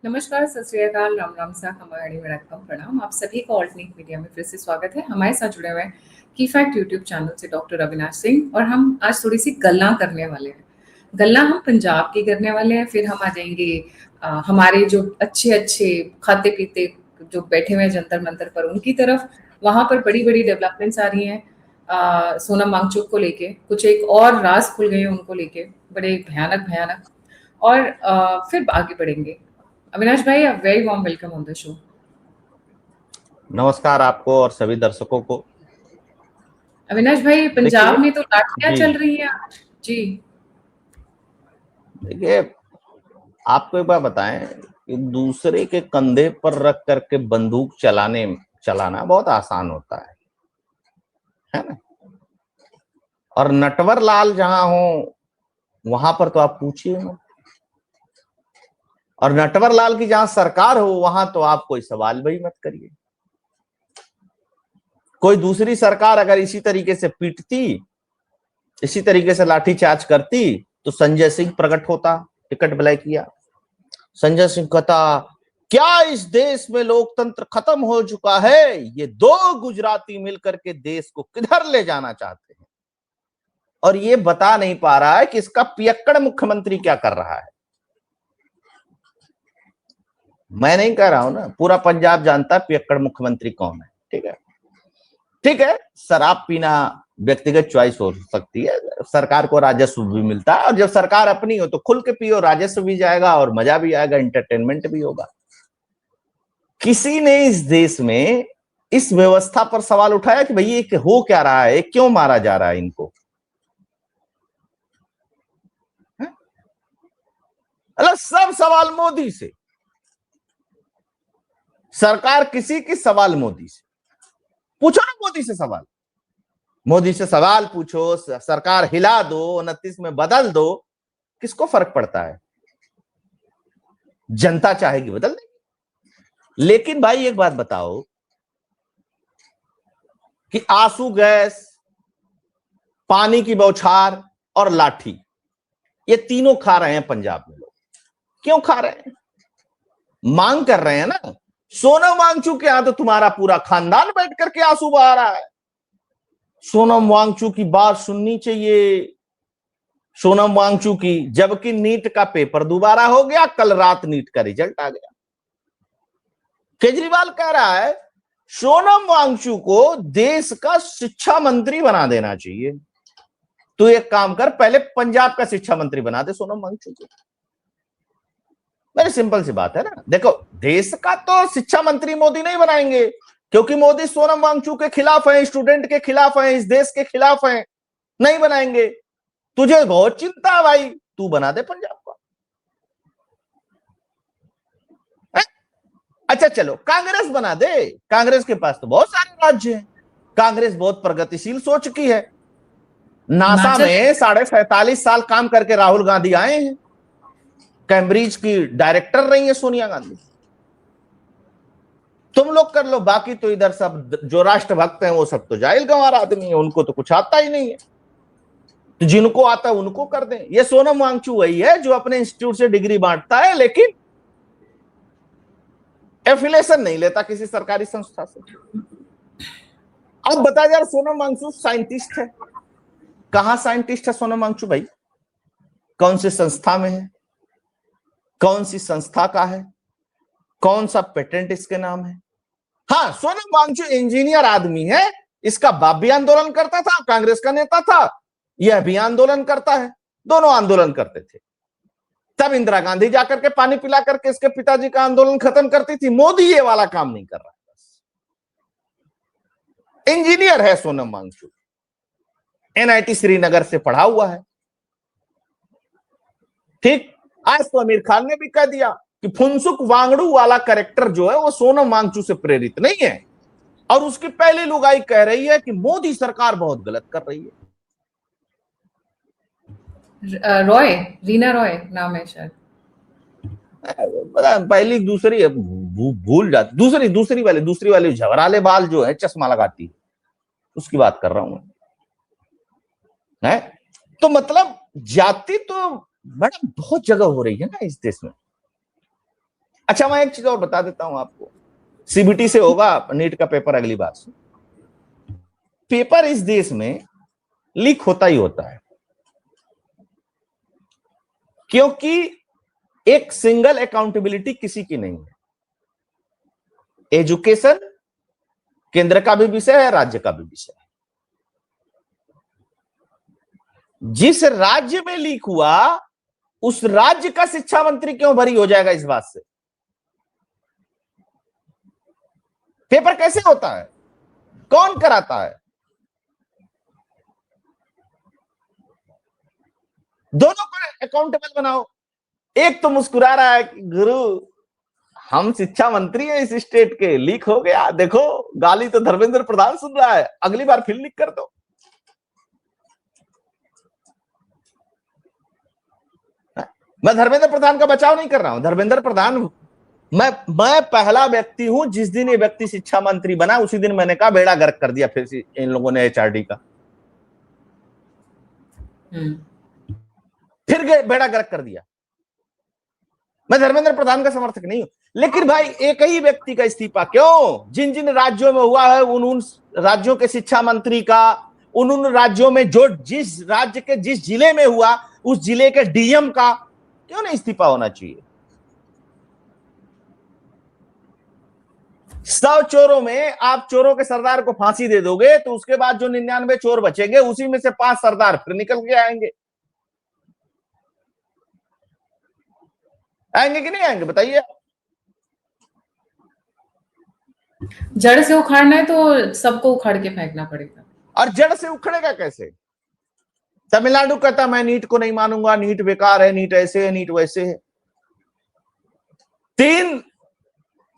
नमस्कार, सत श्री अकाल, राम राम सा, हमारी वणक्कम, प्रणाम। आप सभी का ऑल्टरनेट मीडिया में फिर से स्वागत है। हमारे साथ जुड़े हुए हैं की फैक्ट यूट्यूब चैनल से डॉक्टर अविनाश सिंह, और हम आज थोड़ी सी गल्ला करने वाले हैं। गल्ला हम पंजाब की करने वाले हैं, फिर हम आ जाएंगे हमारे जो अच्छे अच्छे खाते पीते जो बैठे हुए हैं जंतर मंतर पर, उनकी तरफ। वहां पर बड़ी बड़ी डेवलपमेंट्स आ रही हैं सोनम वांगचुक को लेके, कुछ एक और राज खुल गए हैं उनको लेके, बड़े भयानक भयानक। और फिर आगे बढ़ेंगे। अविनाश भाई, a very warm welcome on the show। नमस्कार आपको और सभी दर्शकों को। अविनाश भाई, देखिए पंजाब में तो लाठियां जी, चल रही हैं आज जी। देखिए आपको एक बात बताएं कि दूसरे के कंधे पर रख करके बंदूक चलाना बहुत आसान होता है ना। और नटवर लाल जहां हो वहां पर तो आप पूछिए मत। और नटवर लाल की जहां सरकार हो वहां तो आप कोई सवाल भी मत करिए। कोई दूसरी सरकार अगर इसी तरीके से पीटती, इसी तरीके से लाठीचार्ज करती, तो संजय सिंह प्रकट होता, टिकट ब्लैक किया। संजय सिंह कहता, क्या इस देश में लोकतंत्र खत्म हो चुका है? ये दो गुजराती मिलकर के देश को किधर ले जाना चाहते हैं, और ये बता नहीं पा रहा है कि इसका पियक्कड़ मुख्यमंत्री क्या कर रहा है। मैं नहीं कह रहा हूं ना, पूरा पंजाब जानता है पियक्कड़ मुख्यमंत्री कौन है। ठीक है, ठीक है, शराब पीना व्यक्तिगत चॉइस हो सकती है, सरकार को राजस्व भी मिलता है, और जब सरकार अपनी हो तो खुल के पियो, राजस्व भी जाएगा और मजा भी आएगा, एंटरटेनमेंट भी होगा। किसी ने इस देश में इस व्यवस्था पर सवाल उठाया कि भाई ये हो क्या रहा है, क्यों मारा जा रहा है इनको? मतलब सब सवाल मोदी से, सरकार किसी की सवाल मोदी से। पूछो ना मोदी से सवाल, मोदी से सवाल पूछो, सरकार हिला दो, 29 में बदल दो, किसको फर्क पड़ता है? जनता चाहेगी बदल देगी। लेकिन भाई एक बात बताओ कि आंसू गैस, पानी की बौछार और लाठी, ये तीनों खा रहे हैं पंजाब में लोग। क्यों खा रहे हैं? मांग कर रहे हैं ना। सोनम वांगचुक के यहां तो तुम्हारा पूरा खानदान बैठ करके आंसू बहा रहा है। सोनम वांगचुक की बात सुननी चाहिए, सोनम वांगचुक की, जबकि नीट का पेपर दोबारा हो गया, कल रात नीट का रिजल्ट आ गया। केजरीवाल कह रहा है सोनम वांगचुक को देश का शिक्षा मंत्री बना देना चाहिए। तू एक काम कर, पहले पंजाब का शिक्षा मंत्री बना दे सोनम वांगचुक को। बड़ी सिंपल सी बात है ना। देखो, देश का तो शिक्षा मंत्री मोदी नहीं बनाएंगे, क्योंकि मोदी सोनम वांगचुक के खिलाफ है, स्टूडेंट के खिलाफ है, इस देश के खिलाफ है, नहीं बनाएंगे। तुझे बहुत चिंता है भाई, तू बना दे पंजाब को। अच्छा चलो, कांग्रेस बना दे, कांग्रेस के पास तो बहुत सारे राज्य हैं, कांग्रेस बहुत प्रगतिशील सोच की है। नासा में 45.5 साल काम करके राहुल गांधी आए हैं, कैम्ब्रिज की डायरेक्टर रही है सोनिया गांधी। तुम लोग कर लो, बाकी तो इधर सब जो राष्ट्रभक्त हैं वो सब तो जाहिल गंवार आदमी है, उनको तो कुछ आता ही नहीं है। तो जिनको आता है उनको कर दें। ये सोनम वांगचुक वही है जो अपने इंस्टीट्यूट से डिग्री बांटता है, लेकिन एफिलेशन नहीं लेता किसी सरकारी संस्था से। अब बता यार, सोनम वांगचुक साइंटिस्ट है, कहां साइंटिस्ट है सोनम वांगचुक भाई? कौन सी संस्था में है? कौन सी संस्था का है? कौन सा पेटेंट इसके नाम है? हाँ, सोनम वांगचुक इंजीनियर आदमी है, इसका बाप भी आंदोलन करता था, कांग्रेस का नेता था, यह भी आंदोलन करता है, दोनों आंदोलन करते थे। तब इंदिरा गांधी जाकर के पानी पिला करके इसके पिताजी का आंदोलन खत्म करती थी। मोदी ये वाला काम नहीं कर रहा। इंजीनियर है सोनम वांगचुक, एनआईटी श्रीनगर से पढ़ा हुआ है। ठीक, आज तो आमिर खान ने भी कह दिया कि फुनसुक वांगड़ू वाला कैरेक्टर जो है वो सोनम वांगचुक से प्रेरित नहीं है, और उसकी पहली लुगाई कह रही है कि मोदी सरकार बहुत गलत कर रही है। रॉय, रीना रॉय नाम है शायद। पहली दूसरी भूल जाती, दूसरी वाली झवराले बाल जो है, चश्मा लगाती है, उसकी बात कर रहा हूं मैं। तो मतलब जाति तो बड़ा बहुत जगह हो रही है ना इस देश में। अच्छा, मैं एक चीज और बता देता हूं आपको, सीबीटी से होगा नीट का पेपर अगली बार से। पेपर इस देश में लीक होता ही होता है, क्योंकि एक सिंगल अकाउंटेबिलिटी किसी की नहीं है। एजुकेशन केंद्र का भी विषय है, राज्य का भी विषय है। जिस राज्य में लीक हुआ उस राज्य का शिक्षा मंत्री क्यों बरी हो जाएगा इस बात से? पेपर कैसे होता है, कौन कराता है? दोनों को अकाउंटेबल बनाओ। एक तो मुस्कुरा रहा है कि गुरु हम शिक्षा मंत्री हैं इस स्टेट के, लीक हो गया, देखो गाली तो धर्मेंद्र प्रधान सुन रहा है, अगली बार फिर लीक कर दो। मैं धर्मेंद्र प्रधान का बचाव नहीं कर रहा हूं। धर्मेंद्र प्रधान, मैं पहला व्यक्ति हूं, जिस दिन ये व्यक्ति शिक्षा मंत्री बना उसी दिन मैंने कहा बेड़ा गर्क कर दिया फिर इन लोगों ने एचआरडी का। फिर बेड़ा गर्क कर दिया। मैं धर्मेंद्र प्रधान का समर्थक नहीं हूं, लेकिन भाई एक ही व्यक्ति का इस्तीफा क्यों? जिन जिन राज्यों में हुआ है उन राज्यों के शिक्षा मंत्री का, उन राज्यों में जो जिस राज्य के जिस जिले में हुआ उस जिले के डीएम का क्यों नहीं इस्तीफा होना चाहिए? 100 चोरों में आप चोरों के सरदार को फांसी दे दोगे तो उसके बाद जो 99 चोर बचेंगे उसी में से 5 सरदार फिर निकल के आएंगे। आएंगे कि नहीं आएंगे बताइए? जड़ से उखाड़ना है तो सबको उखाड़ के फेंकना पड़ेगा। और जड़ से उखड़ेगा कैसे? तमिलनाडु कहता मैं नीट को नहीं मानूंगा, नीट बेकार है, नीट ऐसे है, नीट वैसे है।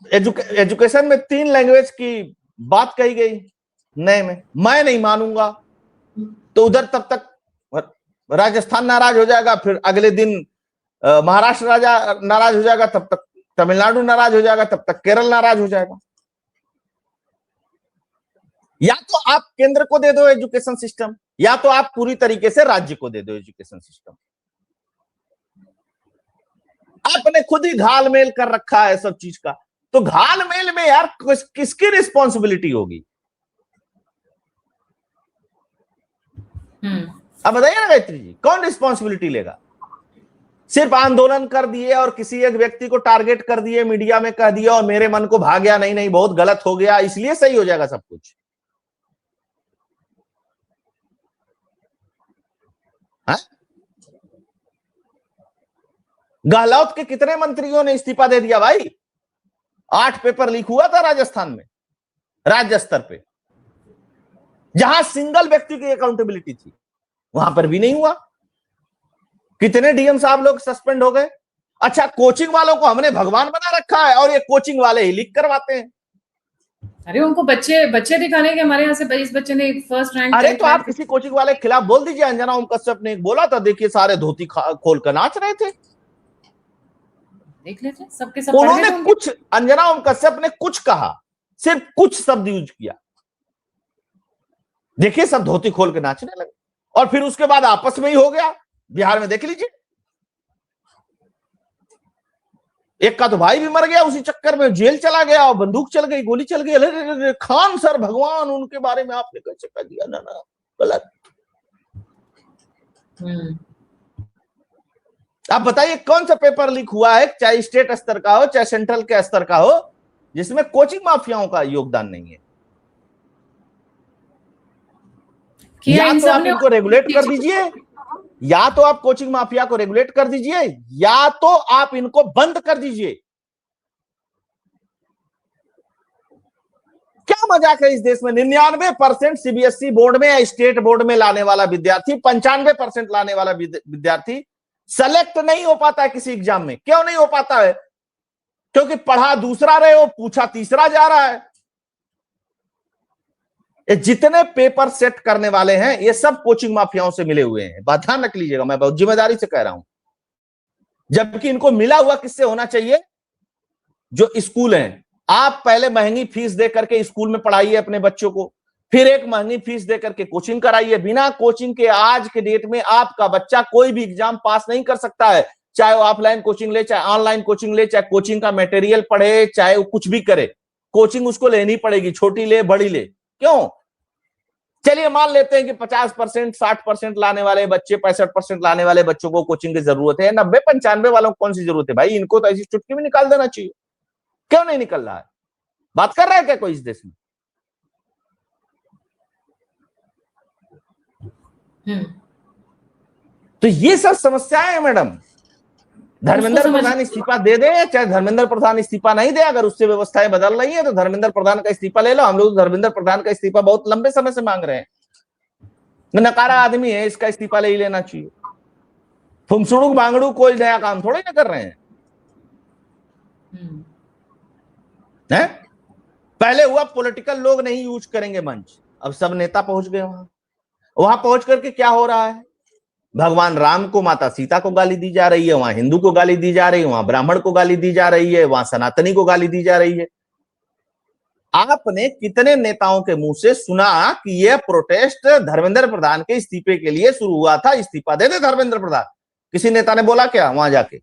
एजुकेशन में 3 लैंग्वेज की बात कही गई नए में, मैं नहीं मानूंगा तो उधर तब तक राजस्थान नाराज हो जाएगा, फिर अगले दिन महाराष्ट्र नाराज हो जाएगा, तब तक तमिलनाडु नाराज हो जाएगा, तब तक केरल नाराज हो जाएगा। या तो आप केंद्र को दे दो एजुकेशन सिस्टम, या तो आप पूरी तरीके से राज्य को दे दो एजुकेशन सिस्टम। आपने खुद ही घालमेल कर रखा है सब चीज का, तो घालमेल में यार किसकी रिस्पॉन्सिबिलिटी होगी? अब बताइए ना गायत्री जी, कौन रिस्पॉन्सिबिलिटी लेगा? सिर्फ आंदोलन कर दिए और किसी एक व्यक्ति को टारगेट कर दिए, मीडिया में कह दिया और मेरे मन को भा गया, नहीं नहीं बहुत गलत हो गया, इसलिए सही हो जाएगा सब कुछ? हाँ? गहलोत के कितने मंत्रियों ने इस्तीफा दे दिया भाई? 8 पेपर लीक हुआ था राजस्थान में राज्य स्तर पे, जहां सिंगल व्यक्ति की अकाउंटेबिलिटी थी, वहां पर भी नहीं हुआ। कितने डीएम साहब लोग सस्पेंड हो गए। अच्छा, कोचिंग वालों को हमने भगवान बना रखा है और ये कोचिंग वाले ही लीक करवाते हैं। अरे उनको बच्चे दिखाने के, हमारे यहाँ से इस बच्चे ने फर्स्ट रैंक। अरे तो आप किसी कोचिंग वाले के खिलाफ बोल दीजिए। अंजना ओम कश्यप ने बोला था, देखिए सारे धोती खोल कर नाच रहे थे, देख लेते सबके सब। उन्होंने कुछ, अंजना ओम कश्यप ने कुछ कहा, सिर्फ कुछ शब्द यूज किया, देखिए सब धोती खोल के नाचने लगे, और फिर उसके बाद आपस में ही हो गया। बिहार में देख लीजिए, एक का तो भाई भी मर गया उसी चक्कर में, जेल चला गया और बंदूक चल गई, गोली चल गई। अरे खान सर भगवान, उनके बारे में आपने कैसे कह दिया? ना ना गलत। आप बताइए कौन सा पेपर लीक हुआ है, चाहे स्टेट स्तर का हो चाहे सेंट्रल के स्तर का हो, जिसमें कोचिंग माफियाओं का योगदान नहीं है? या तो आप इनको रेगुलेट कर दीजिए, या तो आप कोचिंग माफिया को रेगुलेट कर दीजिए, या तो आप इनको बंद कर दीजिए। क्या मजाक है इस देश में? 99% सीबीएसई बोर्ड में या स्टेट बोर्ड में लाने वाला विद्यार्थी, 95% लाने वाला विद्यार्थी सेलेक्ट नहीं हो पाता है किसी एग्जाम में। क्यों नहीं हो पाता है? क्योंकि पढ़ा दूसरा रहे हो, पूछा तीसरा जा रहा है। ये जितने पेपर सेट करने वाले हैं ये सब कोचिंग माफियाओं से मिले हुए हैं, बात ध्यान रख लीजिएगा, मैं बहुत जिम्मेदारी से कह रहा हूं। जबकि इनको मिला हुआ किससे होना चाहिए? जो स्कूल हैं। आप पहले महंगी फीस दे करके स्कूल में पढ़ाइए अपने बच्चों को, फिर एक महंगी फीस दे करके कोचिंग कराइए। बिना कोचिंग के आज के डेट में आपका बच्चा कोई भी एग्जाम पास नहीं कर सकता है। चाहे वो ऑफलाइन कोचिंग ले, चाहे ऑनलाइन कोचिंग ले, चाहे कोचिंग का मटेरियल पढ़े, चाहे वो कुछ भी करे, कोचिंग उसको लेनी पड़ेगी, छोटी ले बड़ी ले। क्यों? चलिए मान लेते हैं कि 50%, 60% लाने वाले बच्चे, 65% लाने वाले बच्चों को कोचिंग की जरूरत है, 90-95 वालों को कौन सी जरूरत है भाई? इनको तो ऐसी चुटकी में निकाल देना चाहिए। क्यों नहीं निकल रहा है? बात कर रहा है क्या कोई इस देश में? तो ये सब समस्याएं हैं मैडम। धर्मेंद्र प्रधान इस्तीफा दे दे, चाहे धर्मेंद्र प्रधान इस्तीफा नहीं दे, अगर उससे व्यवस्थाएं बदल रही है तो धर्मेंद्र प्रधान का इस्तीफा ले लो। हम लोग धर्मेंद्र प्रधान का इस्तीफा बहुत लंबे समय से मांग रहे हैं। नकारा आदमी है, इसका इस्तीफा ले ही लेना चाहिए। फुमसुड़ू बांगड़ू कोई नया काम थोड़े ना कर रहे हैं। है? पहले हुआ पॉलिटिकल लोग नहीं यूज करेंगे मंच, अब सब नेता पहुंच गए वहां पहुंच करके क्या हो रहा है? भगवान राम को, माता सीता को गाली दी जा रही है, वहां हिंदू को गाली दी जा रही है, वहां ब्राह्मण को गाली दी जा रही है, वहां सनातनी को गाली दी जा रही है। आपने कितने नेताओं के मुंह से सुना कि यह प्रोटेस्ट धर्मेंद्र प्रधान के इस्तीफे के लिए शुरू हुआ था, इस्तीफा दे दे धर्मेंद्र प्रधान? किसी नेता ने बोला क्या वहां जाके?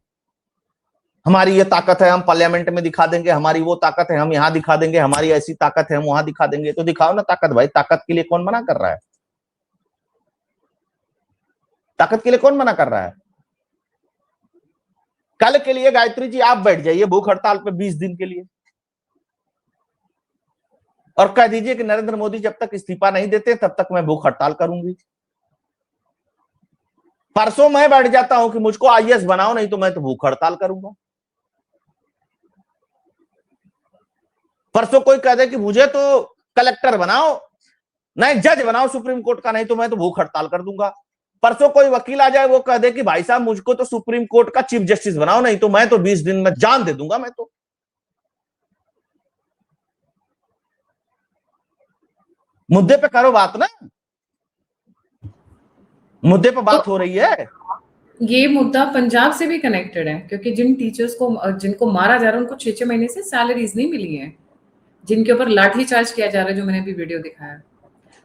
हमारी ये ताकत है, हम पार्लियामेंट में दिखा देंगे, हमारी वो ताकत है, हम यहां दिखा देंगे, हमारी ऐसी ताकत है, हम वहां दिखा देंगे। तो दिखाओ ना ताकत भाई, ताकत के लिए कौन मना कर रहा है? ताकत के लिए कौन मना कर रहा है? कल के लिए गायत्री जी आप बैठ जाइए भूख हड़ताल पे 20 दिन के लिए और कह दीजिए कि नरेंद्र मोदी जब तक इस्तीफा नहीं देते तब तक मैं भूख हड़ताल करूंगी। परसों मैं बैठ जाता हूं कि मुझको आईएएस बनाओ, नहीं तो मैं तो भूख हड़ताल करूंगा। परसों कोई कह दे कि मुझे तो कलेक्टर बनाओ, नहीं जज बनाओ सुप्रीम कोर्ट का, नहीं तो मैं तो भूख हड़ताल कर दूंगा। परसों कोई वकील आ जाए, वो कह दे कि भाई साहब मुझको तो सुप्रीम कोर्ट का चीफ जस्टिस बनाओ, नहीं तो मैं तो 20 दिन में जान दे दूंगा। मैं तो मुद्दे पे करो बात ना, मुद्दे पे बात हो रही है। ये मुद्दा पंजाब से भी कनेक्टेड है, क्योंकि जिन टीचर्स को, जिनको मारा जा रहा है, उनको 6-6 महीने से सैलरीज नहीं मिली है, जिनके ऊपर लाठी चार्ज किया जा रहा है, जो मैंने अभी वीडियो दिखाया।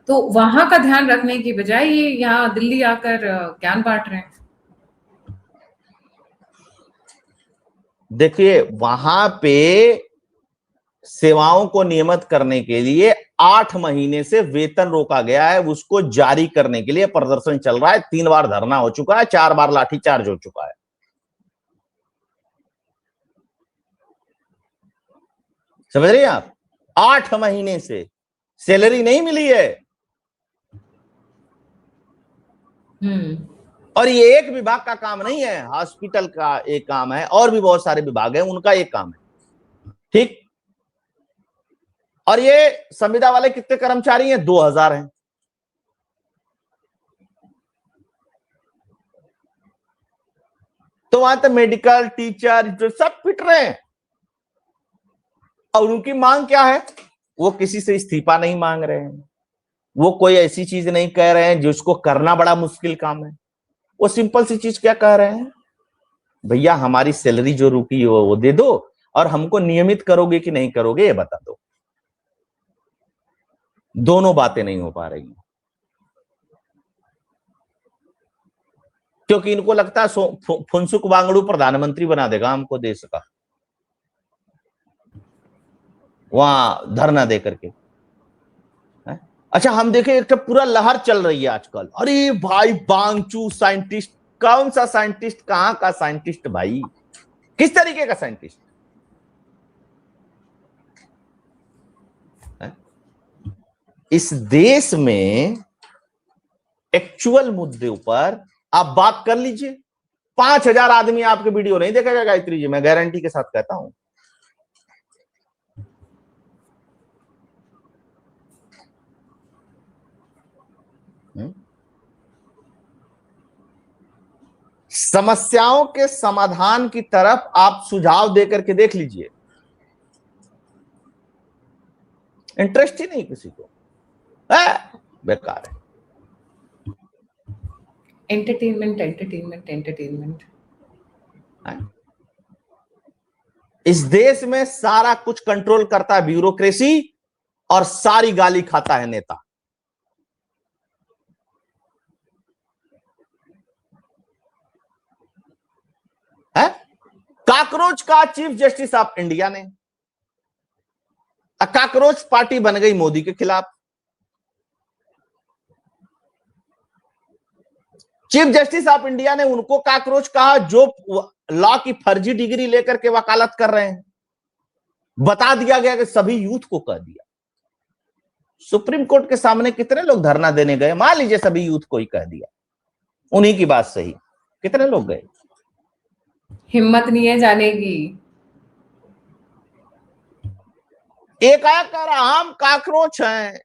तो वहां का ध्यान रखने की बजाय ये यहाँ दिल्ली आकर ज्ञान बांट रहे हैं। देखिए वहां पे सेवाओं को नियमित करने के लिए 8 महीने से वेतन रोका गया है, उसको जारी करने के लिए प्रदर्शन चल रहा है। 3 बार धरना हो चुका है, 4 बार लाठीचार्ज हो चुका है। समझ रही हैं आप? 8 महीने से सैलरी नहीं मिली है। और ये एक विभाग का काम नहीं है, हॉस्पिटल का एक काम है, और भी बहुत सारे विभाग हैं, उनका एक काम है। ठीक? और ये संविदा वाले कितने कर्मचारी हैं? 2000 हैं। तो वहां तो मेडिकल, टीचर सब फिट रहे हैं। और उनकी मांग क्या है? वो किसी से इस्तीफा नहीं मांग रहे हैं, वो कोई ऐसी चीज नहीं कह रहे हैं जिसको करना बड़ा मुश्किल काम है। वो सिंपल सी चीज क्या कह रहे हैं? भैया हमारी सैलरी जो रुकी है वो दे दो, और हमको नियमित करोगे कि नहीं करोगे ये बता दो। दोनों बातें नहीं हो पा रही, क्योंकि इनको लगता है फुनसुक वांगड़ू प्रधानमंत्री बना देगा हमको देश का, वहां धरना दे करके। अच्छा हम देखें, एक तो पूरा लहर चल रही है आजकल, अरे भाई बांगचू साइंटिस्ट, कौन सा साइंटिस्ट, कहां का साइंटिस्ट भाई, किस तरीके का साइंटिस्ट? इस देश में एक्चुअल मुद्दे पर आप बात कर लीजिए, 5000 आदमी आपके वीडियो नहीं देखेगा गायत्री जी, मैं गारंटी के साथ कहता हूं। समस्याओं के समाधान की तरफ आप सुझाव देकर के देख लीजिए, इंटरेस्ट ही नहीं किसी को, बेकार है। Entertainment entertainment entertainment. इस देश में सारा कुछ कंट्रोल करता है ब्यूरोक्रेसी, और सारी गाली खाता है नेता। है? काकरोच का चीफ जस्टिस ऑफ इंडिया ने, काकरोच पार्टी बन गई मोदी के खिलाफ। चीफ जस्टिस ऑफ इंडिया ने उनको काकरोच कहा जो लॉ की फर्जी डिग्री लेकर के वकालत कर रहे हैं। बता दिया गया कि सभी यूथ को कह दिया। सुप्रीम कोर्ट के सामने कितने लोग धरना देने गए? मान लीजिए सभी यूथ को ही कह दिया, उन्हीं की बात सही, कितने लोग गए? हिम्मत नहीं है जाने की। एक आया कह रहा हम काकरोच हैं,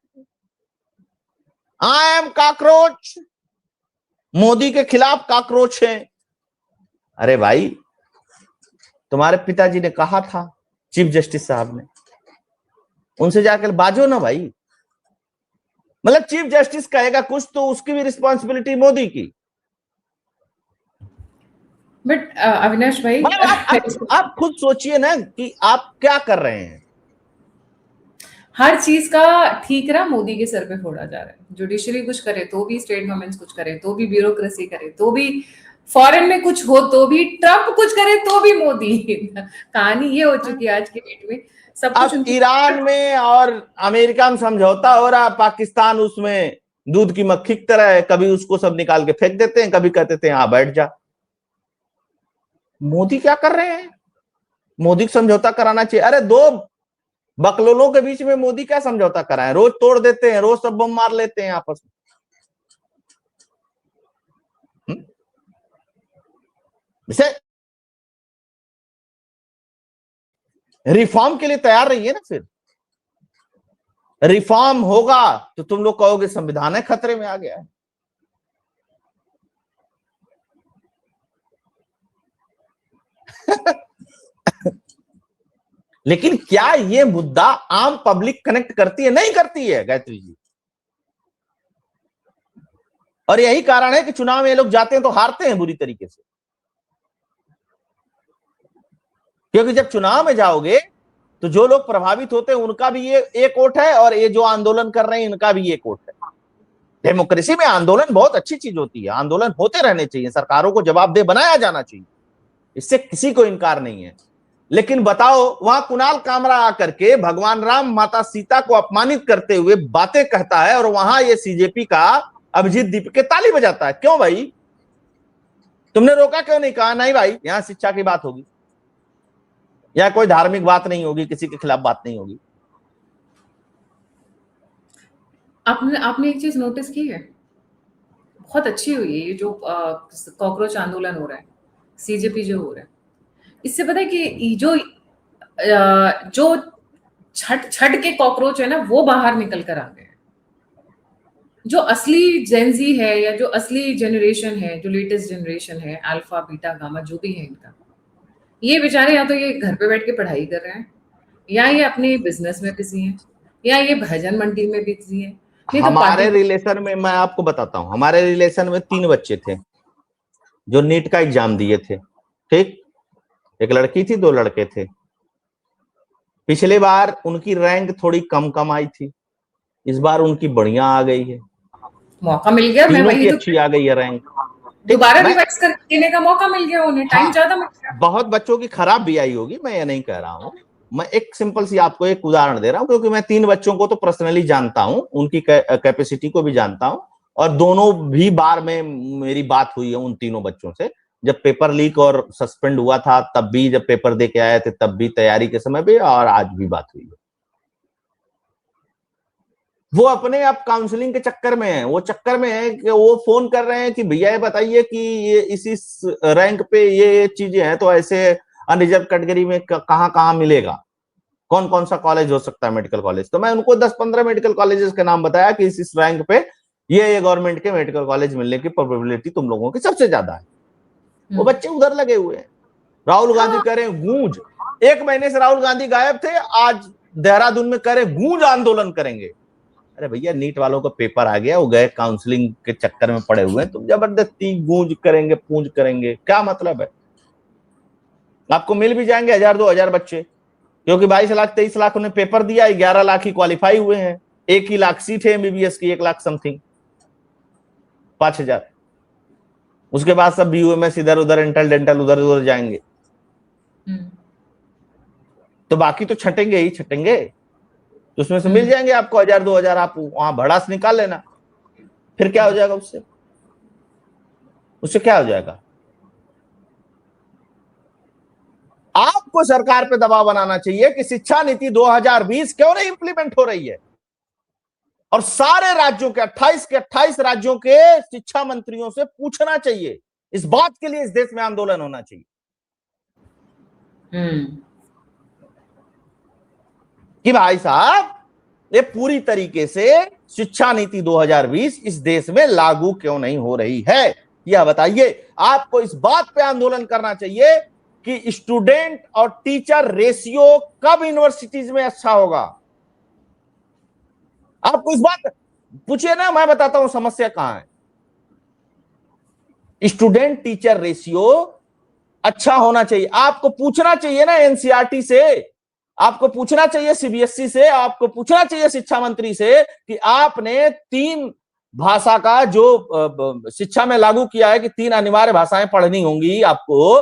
आई एम काकरोच, मोदी के खिलाफ काकरोच हैं। अरे भाई, तुम्हारे पिताजी ने कहा था, चीफ जस्टिस साहब ने, उनसे जाकर बाजो ना भाई। मतलब चीफ जस्टिस कहेगा कुछ तो उसकी भी रिस्पॉन्सिबिलिटी मोदी की। बट अविनाश भाई, आप खुद सोचिए ना कि आप क्या कर रहे हैं। हर चीज का ठीकरा मोदी के सर पे फोड़ा जा रहा है। जुडिशरी कुछ करे तो भी, स्टेट गवर्नमेंट्स कुछ करे तो भी, ब्यूरोक्रेसी करे तो भी, फॉरेन में कुछ हो तो भी, ट्रम्प कुछ करे तो भी मोदी। कहानी ये हो चुकी है आज के डेट में। सब कुछ अब ईरान में और अमेरिका में समझौता हो रहा, पाकिस्तान उसमें दूध की मक्खी की तरह है, कभी उसको सब निकाल के फेंक देते हैं, कभी कहते हैं हाँ बैठ जा। मोदी क्या कर रहे हैं? मोदी को समझौता कराना चाहिए। अरे दो बकलोलों के बीच में मोदी क्या समझौता कराए? रोज तोड़ देते हैं, रोज सब बम मार लेते हैं आपस में। जैसे रिफॉर्म के लिए तैयार रहिए ना। फिर रिफॉर्म होगा तो तुम लोग कहोगे संविधान है खतरे में आ गया है। लेकिन क्या ये मुद्दा आम पब्लिक कनेक्ट करती है? नहीं करती है गायत्री जी। और यही कारण है कि चुनाव में ये लोग जाते हैं तो हारते हैं बुरी तरीके से। क्योंकि जब चुनाव में जाओगे तो जो लोग प्रभावित होते हैं उनका भी ये एक वोट है, और ये जो आंदोलन कर रहे हैं इनका भी एक वोट है। डेमोक्रेसी में आंदोलन बहुत अच्छी चीज होती है, आंदोलन होते रहने चाहिए, सरकारों को जवाबदेह बनाया जाना चाहिए, इससे किसी को इनकार नहीं है। लेकिन बताओ, वहां कुणाल कामरा आकर के भगवान राम माता सीता को अपमानित करते हुए बातें कहता है, और वहां ये सीजेपी का अभिजीत दीपके ताली बजाता है। क्यों भाई? तुमने रोका क्यों नहीं? कहा नहीं भाई, यहां शिक्षा की बात होगी, या कोई धार्मिक बात नहीं होगी, किसी के खिलाफ बात नहीं होगी। आपने एक चीज नोटिस की है, बहुत अच्छी हुई है, ये जो कॉकरोच आंदोलन हो रहा है, सीजेपी जो हो रहा है, इससे पता है कि जो छट के कॉकरोच है ना, वो बाहर निकल कर आ गए। जो असली जेनजी है, या जो असली जनरेशन है, जो लेटेस्ट जनरेशन है, अल्फा बीटा गामा जो भी है इनका, ये बेचारे या तो ये घर पे बैठ के पढ़ाई कर रहे हैं, या ये अपने बिजनेस में बिजी हैं, या ये भजन मंडी में बिजी है। हमारे रिलेशन में मैं आपको बताता हूं, हमारे रिलेशन में 3 बच्चे थे जो नीट का एग्जाम दिए थे। ठीक, एक लड़की थी, 2 लड़के थे। पिछले बार उनकी रैंक थोड़ी कम आई थी, इस बार उनकी बढ़िया आ गई है, मौका मिल गया। तीनों की अच्छी आ गई है रैंक, दोबारा रिवाइज करने का मौका मिल गया उन्हें, टाइम ज्यादा मिल गया। बहुत बच्चों की खराब भी आई होगी, मैं ये नहीं कह रहा हूँ। मैं एक सिंपल सी आपको एक उदाहरण दे रहा हूँ, क्योंकि मैं 3 बच्चों को तो पर्सनली जानता हूँ, उनकी कैपेसिटी को भी जानता हूँ, और दोनों भी बार में मेरी बात हुई है उन तीनों बच्चों से। जब पेपर लीक और सस्पेंड हुआ था तब भी, जब पेपर दे के आए थे तब भी, तैयारी के समय भी, और आज भी बात हुई है। वो अपने आप काउंसलिंग के चक्कर में है, वो चक्कर में है कि वो फोन कर रहे हैं कि भैया ये बताइए कि ये इसी रैंक पे ये चीजें हैं, तो ऐसे अनरिजर्व कैटेगरी में कहां कहां मिलेगा, कौन कौन सा कॉलेज हो सकता है, मेडिकल कॉलेज। तो मैं उनको 10-15 मेडिकल कॉलेजेस के नाम बताया कि इस रैंक पे ये गवर्नमेंट के मेडिकल कॉलेज मिलने की प्रोबेबिलिटी तुम लोगों की सबसे ज्यादा है। वो बच्चे उधर लगे हुए हैं। राहुल गांधी कह रहे हैं गूंज, 1 महीने से राहुल गांधी गायब थे, आज देहरादून में कह रहे गूंज आंदोलन करेंगे। अरे भैया, नीट वालों का पेपर आ गया, वो गए काउंसलिंग के चक्कर में पड़े हुए हैं, तुम जबरदस्ती गूंज करेंगे, पूंज करेंगे, क्या मतलब है? आपको मिल भी जाएंगे 1000-2000 बच्चे, क्योंकि 22 लाख 23 लाख उन्हें पेपर दिया, 11 लाख ही क्वालिफाई हुए हैं, 1 ही लाख सीट है एमबीबीएस की, 1 लाख समथिंग, 5000। उसके बाद सब BUMS इधर उधर, इंटल डेंटल उधर उधर जाएंगे। तो बाकी तो छटेंगे ही छटेंगे, तो उसमें से मिल जाएंगे आपको 1000-2000, आप वहां भड़ास निकाल लेना। फिर क्या हो जाएगा उससे? उससे क्या हो जाएगा? आपको सरकार पे दबाव बनाना चाहिए कि शिक्षा नीति 2020 क्यों नहीं इंप्लीमेंट हो रही है, और सारे राज्यों के 28 राज्यों के शिक्षा मंत्रियों से पूछना चाहिए। इस बात के लिए इस देश में आंदोलन होना चाहिए कि भाई साहब ये पूरी तरीके से शिक्षा नीति 2020 इस देश में लागू क्यों नहीं हो रही है, यह बताइए। आपको इस बात पे आंदोलन करना चाहिए कि स्टूडेंट और टीचर रेशियो कब यूनिवर्सिटीज में अच्छा होगा। आपको इस बात पूछिए ना, मैं बताता हूं समस्या कहां है। स्टूडेंट टीचर रेशियो अच्छा होना चाहिए। आपको पूछना चाहिए ना एनसीईआरटी से, आपको पूछना चाहिए सीबीएसई से, आपको पूछना चाहिए शिक्षा मंत्री से कि आपने 3 भाषा का जो शिक्षा में लागू किया है कि 3 अनिवार्य भाषाएं पढ़नी होंगी आपको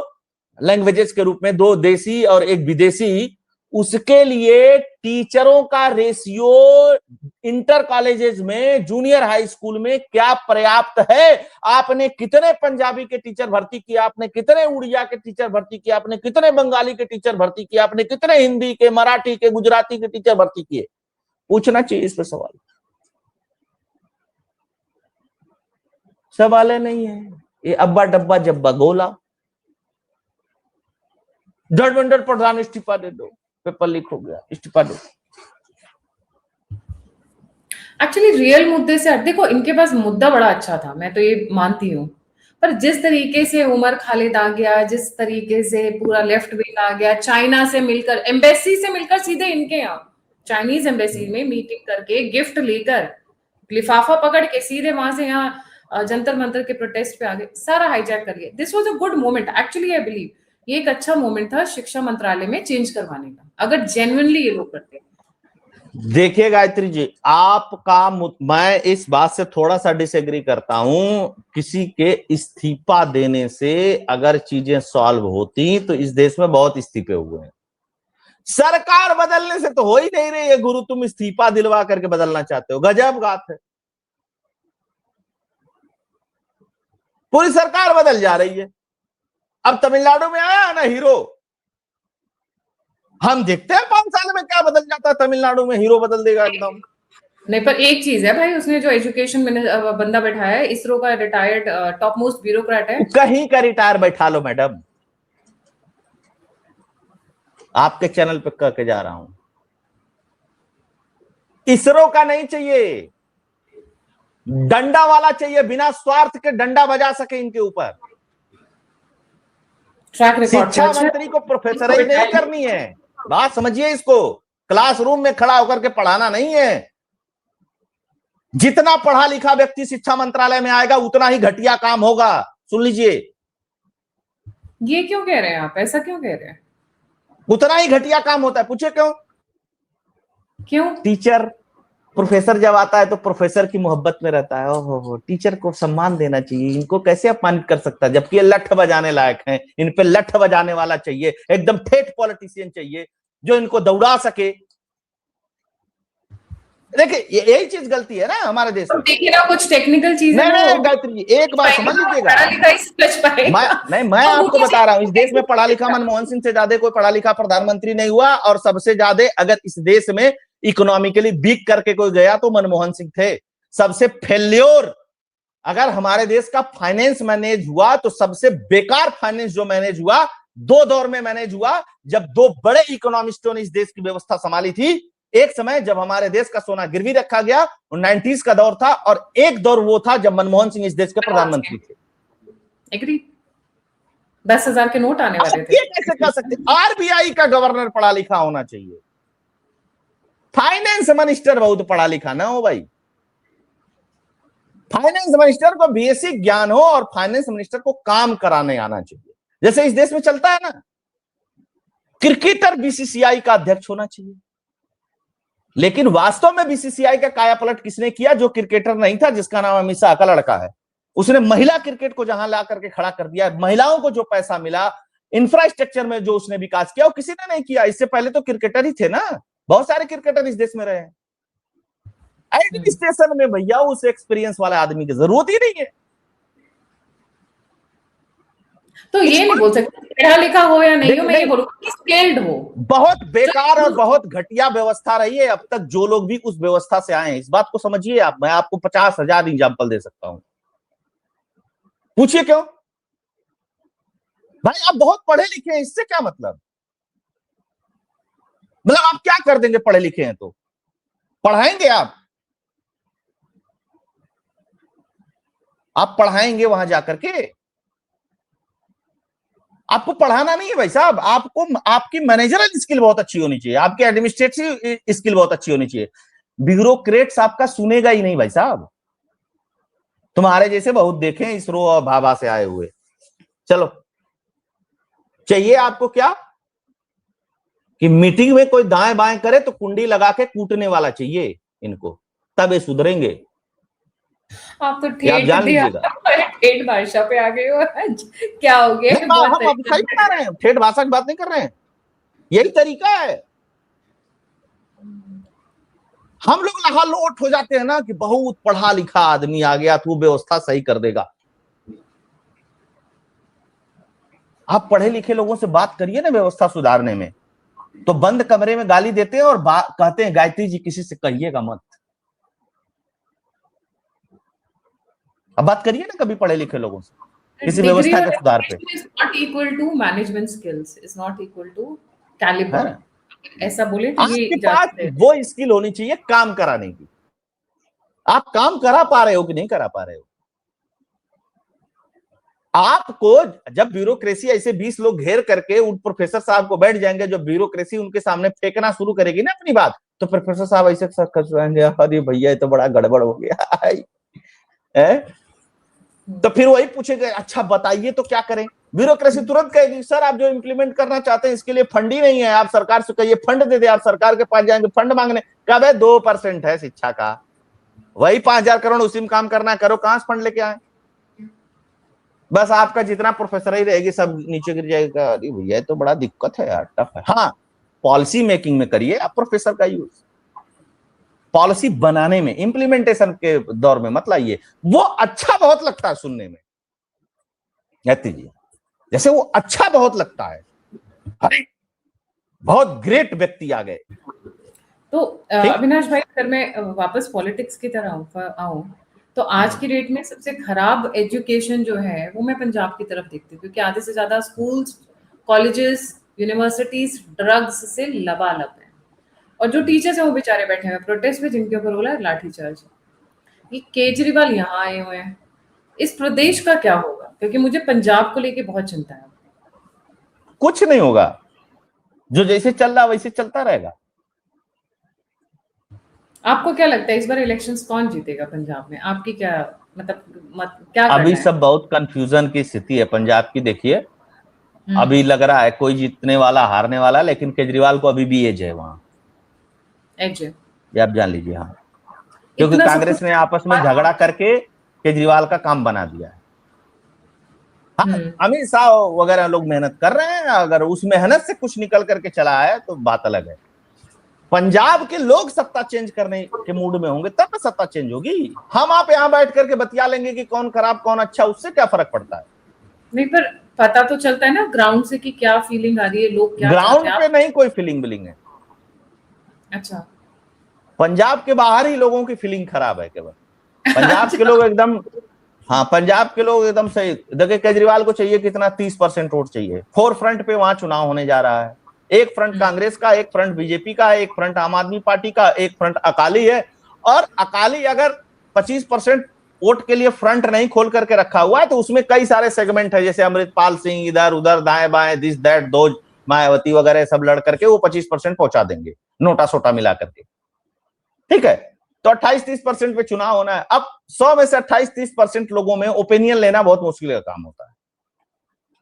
लैंग्वेजेस के रूप में, 2 देसी और 1 विदेशी, उसके लिए टीचरों का रेशियो इंटर कॉलेजेस में, जूनियर हाई स्कूल में क्या पर्याप्त है? आपने कितने पंजाबी के टीचर भर्ती किए, आपने कितने उड़िया के टीचर भर्ती किए, आपने कितने बंगाली के टीचर भर्ती किए, आपने कितने हिंदी के, मराठी के, गुजराती के टीचर भर्ती किए? पूछना चाहिए इस पर सवाल। सवाल नहीं है, ये अब्बा डब्बा जब्बा गोला। धर्मेंद्र प्रधान इस्तीफा दे दो, पेपर लीक हो गया, इस्तीफा दो। एक्चुअली रियल मुद्दे से देखो, इनके पास मुद्दा बड़ा अच्छा था, मैं तो ये मानती हूँ, पर जिस तरीके से उमर खालिद आ गया, जिस तरीके से पूरा लेफ्ट विंग आ गया, चाइना से मिलकर, एम्बेसी से मिलकर सीधे इनके यहाँ चाइनीज एम्बेसी में मीटिंग करके, गिफ्ट लेकर, लिफाफा पकड़ के सीधे वहां से यहाँ जंतर मंतर के प्रोटेस्ट पे आ गए, सारा हाईजैक कर लिया। This was a good moment actually, I believe ये एक अच्छा मोमेंट था शिक्षा मंत्रालय में चेंज करवाने का, अगर जेन्युइनली ये लोग करते। देखिए गायत्री जी, आपका मैं इस बात से थोड़ा सा डिसएग्री करता हूं। किसी के इस्तीफा देने से अगर चीजें सॉल्व होती तो इस देश में बहुत इस्तीफे हुए हैं। सरकार बदलने से तो हो ही नहीं रही है गुरु, तुम इस्तीफा दिलवा करके बदलना चाहते हो, गजब बात है। पूरी सरकार बदल जा रही है। अब तमिलनाडु में आया ना हीरो, हम देखते हैं 5 साल में क्या बदल जाता है तमिलनाडु में, हीरो बदल देगा एकदम। नहीं, पर एक चीज है भाई, उसने जो एजुकेशन में बंदा बैठाया है, इसरो का रिटायर्ड टॉप मोस्ट ब्यूरोक्रेट है, कहीं का रिटायर बैठा लो मैडम, आपके चैनल पे कह के जा रहा हूं, इसरो का नहीं चाहिए, डंडा वाला चाहिए, बिना स्वार्थ के डंडा बजा सके इनके ऊपर। शिक्षा मंत्री को प्रोफेसर ही नहीं करनी है, बात समझिए इसको। क्लासरूम में खड़ा होकर के पढ़ाना नहीं है। जितना पढ़ा लिखा व्यक्ति शिक्षा मंत्रालय में आएगा उतना ही घटिया काम होगा, सुन लीजिए। ये क्यों कह रहे हैं आप, ऐसा क्यों कह रहे हैं? उतना ही घटिया काम होता है, पूछे क्यों? क्यों? टीचर, प्रोफेसर जब आता है तो प्रोफेसर की मोहब्बत में रहता है, ओहो टीचर को सम्मान देना चाहिए, इनको कैसे अपमानित कर सकता है, जबकि ये लठ बजाने लायक हैं। इन पे लठ बजाने वाला चाहिए, एकदम ठेठ पॉलिटिशियन चाहिए जो इनको दौड़ा सके। देखिए यही चीज गलती है ना हमारे देश में। देखिए ना, कुछ टेक्निकल चीजें नहीं गायत्री, एक बात समझ लीजिएगा, मैं आपको बता रहा हूं, इस देश में पढ़ा लिखा मनमोहन सिंह से ज्यादा कोई पढ़ा लिखा प्रधानमंत्री नहीं हुआ, और सबसे ज्यादा अगर इस देश में इकोनॉमिकली वीक करके कोई गया तो मनमोहन सिंह थे। सबसे फेल्योर अगर हमारे देश का फाइनेंस मैनेज हुआ तो सबसे बेकार फाइनेंस जो मैनेज हुआ 2 दौर में मैनेज हुआ, जब 2 बड़े इकोनॉमिस्टों ने इस देश की व्यवस्था संभाली थी। एक समय जब हमारे देश का सोना गिरवी रखा गया, 90s का दौर था, और एक दौर वो था जब मनमोहन सिंह इस देश के प्रधानमंत्री थे। एग्री। 10,000 के नोट आने वाले थे। ये कैसे कह सकते? आरबीआई का गवर्नर पढ़ा लिखा होना चाहिए, फाइनेंस मिनिस्टर बहुत पढ़ा लिखा ना हो भाई। फाइनेंस मिनिस्टर को बेसिक ज्ञान हो और फाइनेंस मिनिस्टर को काम कराने आना चाहिए, जैसे इस देश में चलता है ना। क्रिकेटर बीसीसीआई का अध्यक्ष होना चाहिए, लेकिन वास्तव में बीसीसीआई का कायापलट किसने किया? जो क्रिकेटर नहीं था, जिसका नाम अमित शाह का लड़का है, उसने महिला क्रिकेट को जहां ला करके खड़ा कर दिया, महिलाओं को जो पैसा मिला, इंफ्रास्ट्रक्चर में जो उसने विकास किया वो किसी ने नहीं किया। इससे पहले तो क्रिकेटर ही थे ना, बहुत सारे क्रिकेटर इस देश में रहे हैं। एडमिनिस्ट्रेशन में भैया उस एक्सपीरियंस वाले आदमी की जरूरत ही नहीं है। तो ये नहीं बोल सकते पढ़ा लिखा हो या नहीं हो, मैं ये बोलूंगा कि स्किल्ड हो। बहुत बेकार और बहुत घटिया व्यवस्था रही है अब तक, जो लोग भी उस व्यवस्था से आए हैं, इस बात को समझिए आप। मैं आपको 50,000 एग्जाम्पल दे सकता हूं, पूछिए क्यों भाई। आप बहुत पढ़े लिखे हैं, इससे क्या मतलब आप क्या कर देंगे पढ़े लिखे हैं तो? पढ़ाएंगे आप पढ़ाएंगे वहां जाकर के? आपको पढ़ाना नहीं है भाई साहब, आपको आपकी मैनेजरल स्किल बहुत अच्छी होनी चाहिए, आपकी एडमिनिस्ट्रेटिव स्किल बहुत अच्छी होनी चाहिए। ब्यूरोक्रेट्स आपका सुनेगा ही नहीं भाई साहब। तुम्हारे जैसे बहुत देखे इसरो और भाभा से आए हुए। चलो, चाहिए आपको क्या कि मीटिंग में कोई दाएं बाएं करे तो कुंडी लगा के कूटने वाला चाहिए इनको, तब ये सुधरेंगे। आप तो आप जान लीजिएगा। ठेठ भाषा पे आ गए हो आज, क्या हो गया? हम अब सही बता रहे हैं, ठेठ भाषा की बात नहीं कर रहे हैं, यही तरीका है। हम लोग लहालोट हो जाते हैं ना कि बहुत पढ़ा लिखा आदमी आ गया तो व्यवस्था सही कर देगा। आप पढ़े लिखे लोगों से बात करिए ना व्यवस्था सुधारने में, तो बंद कमरे में गाली देते हैं और कहते हैं गायत्री जी किसी से कहिएगा मत। अब बात करिए ना कभी पढ़े लिखे लोगों से किसी व्यवस्था के सुधार पे। Not equal to management skills, is not equal to calibre, ऐसा बोले तो ये आपके पास वो स्किल होनी चाहिए काम कराने की। आप काम करा पा रहे हो कि नहीं करा पा रहे हो? आपको जब ब्यूरोक्रेसी ऐसे 20 लोग घेर करके उन प्रोफेसर साहब को बैठ जाएंगे, जब ब्यूरोक्रेसी उनके सामने फेंकना शुरू करेगी ना अपनी बात, तो प्रोफेसर साहब ऐसे करेंगे, अरे भैया ये तो बड़ा गड़बड़ हो गया है। तो फिर वही पूछेगा, अच्छा बताइए तो क्या करें? ब्यूरोक्रेसी तुरंत कहेगी, सर आप जो इंप्लीमेंट करना चाहते हैं इसके लिए फंड ही नहीं है, आप सरकार से कहिए फंड दे दे। आप सरकार के पास जाएंगे फंड मांगने, कब है 2% है शिक्षा का, वही 5,000 करोड़ उसी में काम करना, करो कहां से फंड लेके आए? बस आपका जितना प्रोफेसर ही रहेगी सब नीचे गिर जाएगा। अरे भैया तो बड़ा दिक्कत है यार, टफ है। हाँ, पॉलिसी मेकिंग में करिए आप प्रोफेसर का यूज, पॉलिसी बनाने में, इंप्लीमेंटेशन के दौर में मत लाइए। वो अच्छा बहुत लगता है सुनने में गायत्री जी, जैसे वो अच्छा बहुत लगता है, अरे बहुत ग्रेट व्यक्ति आ गए। तो अविनाश भाई, अगर मैं वापस पॉलिटिक्स की तरह आऊं, तो आज की डेट में सबसे खराब एजुकेशन जो है वो मैं पंजाब की तरफ देखती हूँ, क्योंकि आधे से ज्यादा स्कूल्स, कॉलेजेस, यूनिवर्सिटीज ड्रग्स से लबालब है, और जो टीचर्स हैं वो बेचारे बैठे हुए प्रोटेस्ट में, जिनके ऊपर बोला है लाठीचार्ज। ये केजरीवाल यहाँ आए हुए हैं, इस प्रदेश का क्या होगा? क्योंकि मुझे पंजाब को लेके बहुत चिंता है। कुछ नहीं होगा, जो जैसे चल रहा वैसे चलता रहेगा। आपको क्या लगता है इस बार इलेक्शंस कौन जीतेगा पंजाब में? आपकी क्या मतलब क्या अभी करना सब बहुत कंफ्यूजन की स्थिति है पंजाब की। देखिए है? अभी लग रहा है कोई जीतने वाला हारने वाला, लेकिन केजरीवाल को अभी भी एज है वहां, एज है, ये आप जान लीजिए। हाँ, क्योंकि कांग्रेस ने आपस में झगड़ा करके केजरीवाल का काम बना दिया है। हाँ, अमित शाह वगैरह लोग मेहनत कर रहे हैं, अगर उस मेहनत से कुछ निकल करके चला आया तो बात अलग है। पंजाब के लोग सत्ता चेंज करने के मूड में होंगे तब सत्ता चेंज होगी। हम आप यहाँ बैठ करके बतिया लेंगे कि कौन खराब कौन अच्छा, उससे क्या फर्क पड़ता है? नहीं, पर पता तो चलता है ना ग्राउंड से कि क्या फीलिंग आ रही है, लोग क्या ग्राउंड पे नहीं कोई फीलिंग बिलिंग है। अच्छा, पंजाब के बाहर ही लोगों की फीलिंग खराब है केवल। पंजाब के लोग एकदम, हाँ पंजाब के लोग एकदम सही। देखिए केजरीवाल को चाहिए कितना, 30% वोट चाहिए। 4 फ्रंट पे वहां चुनाव होने जा रहा है, एक फ्रंट कांग्रेस का, एक फ्रंट बीजेपी का, एक फ्रंट आम आदमी पार्टी का, एक फ्रंट अकाली है। और अकाली अगर 25% वोट के लिए फ्रंट नहीं खोल करके रखा हुआ है तो उसमें कई सारे सेगमेंट है, जैसे अमृतपाल सिंह इधर उधर दाएं बाएं दिस दैट दोज, मायावती वगैरह सब लड़ करके वो 25% पहुंचा देंगे नोटा सोटा मिला करके। ठीक है, तो 28-30% पे चुनाव होना है। अब 100 में से 28-30% लोगों में ओपिनियन लेना बहुत मुश्किल का काम होता है।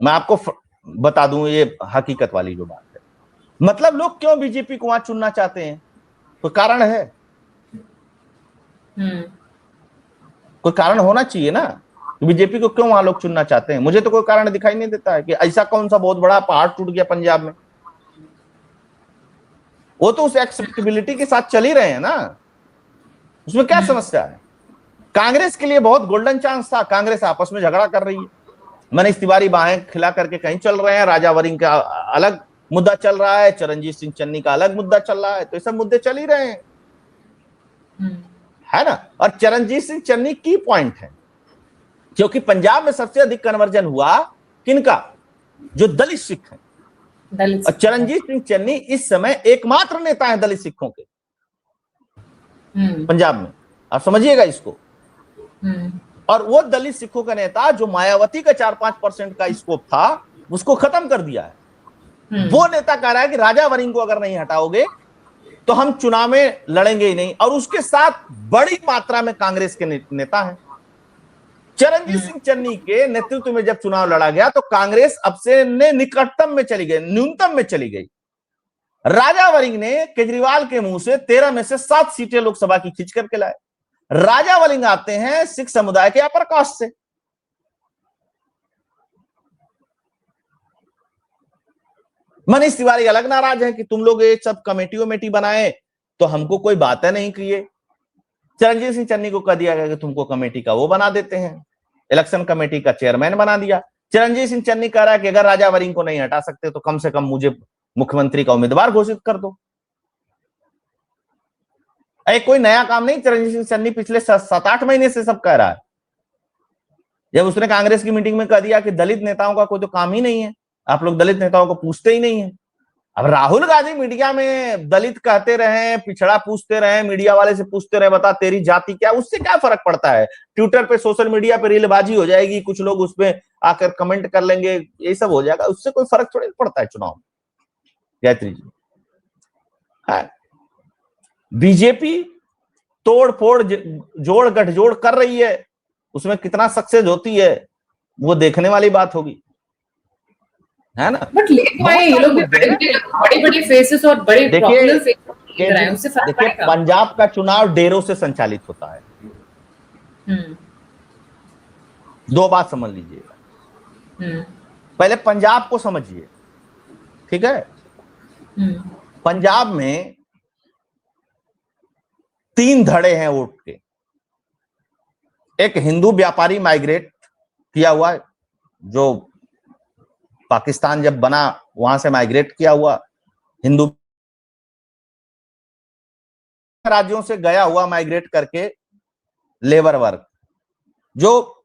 मैं आपको बता दूं, ये हकीकत वाली जो बात है। मतलब लोग क्यों बीजेपी को वहां चुनना चाहते हैं? कोई कारण है, कोई कारण होना चाहिए ना। बीजेपी को क्यों वहां लोग चुनना चाहते हैं? मुझे तो कोई कारण दिखाई नहीं देता है कि ऐसा कौन सा बहुत बड़ा पहाड़ टूट गया पंजाब में। वो तो उस एक्सेप्टेबिलिटी के साथ चल ही रहे हैं ना, उसमें क्या समस्या है? कांग्रेस के लिए बहुत गोल्डन चांस था, कांग्रेस आपस में झगड़ा कर रही है, मनीष तिवारी बाहें खिला करके कहीं चल रहे हैं, राजा वरिंग का अलग मुद्दा चल रहा है, चरणजीत सिंह चन्नी का अलग मुद्दा चल रहा है, तो ये सब मुद्दे चल ही रहे हैं, है ना। और चरणजीत सिंह चन्नी की पॉइंट है, क्योंकि पंजाब में सबसे अधिक कन्वर्जन हुआ किनका? जो दलित सिख हैं। और चरणजीत सिंह चन्नी इस समय एकमात्र नेता है दलित सिखों के पंजाब में, आप समझिएगा इसको। और वो दलित सिखों का नेता जो मायावती का 4-5% का स्कोप था, उसको खत्म कर दिया है। वो नेता कह रहा है कि राजा वरिंग को अगर नहीं हटाओगे तो हम चुनाव में लड़ेंगे ही नहीं। और उसके साथ बड़ी मात्रा में कांग्रेस के नेता हैं। चरणजीत सिंह चन्नी के नेतृत्व में जब चुनाव लड़ा गया तो कांग्रेस अब से निकटतम में चली गई, न्यूनतम में चली गई। राजा वरिंग ने केजरीवाल के मुंह से 13 में से 7 सीटें लोकसभा की खींच करके लाए। राजा वरिंग आते हैं सिख समुदाय के अपर कास्ट से। मनीष तिवारी अलग नाराज है कि तुम लोग ये सब कमेटी बनाए तो हमको कोई बातें नहीं किए। चरणजीत सिंह चन्नी को कह दिया गया कि तुमको कमेटी का वो बना देते हैं, इलेक्शन कमेटी का चेयरमैन बना दिया। चरणजीत सिंह चन्नी कह रहा है कि अगर राजा वरिंग को नहीं हटा सकते तो कम से कम मुझे मुख्यमंत्री का उम्मीदवार घोषित कर दो। कोई नया काम नहीं, चरणजीत सिंह चन्नी पिछले 7-8 महीने से सब कह रहा है। जब उसने कांग्रेस की मीटिंग में कह दिया कि दलित नेताओं का कोई तो काम ही नहीं है, आप लोग दलित नेताओं को पूछते ही नहीं है। अब राहुल गांधी मीडिया में दलित कहते रहे, पिछड़ा पूछते रहे, मीडिया वाले से पूछते रहे बता तेरी जाति क्या, उससे क्या फर्क पड़ता है? ट्विटर पे सोशल मीडिया पे रीलबाजी हो जाएगी, कुछ लोग उसमें आकर कमेंट कर लेंगे, ये सब हो जाएगा, उससे कोई फर्क थोड़ी पड़ता है चुनाव में। गायत्री जी, बीजेपी तोड़ फोड़ जोड़ गठजोड़ कर रही है, उसमें कितना सक्सेस होती है वो देखने वाली बात होगी, है ना। बट ये लोग बड़े फेसेस और बड़े पॉपुलर फेसेस, देखिए पंजाब का चुनाव डेरों से संचालित होता है। 2 बात समझ लीजिएगा, पहले पंजाब को समझिए, ठीक है। पंजाब में 3 धड़े हैं वोट के। एक हिंदू व्यापारी माइग्रेट किया हुआ है, जो पाकिस्तान जब बना वहां से माइग्रेट किया हुआ हिंदू राज्यों से गया हुआ माइग्रेट करके लेबर वर्ग, जो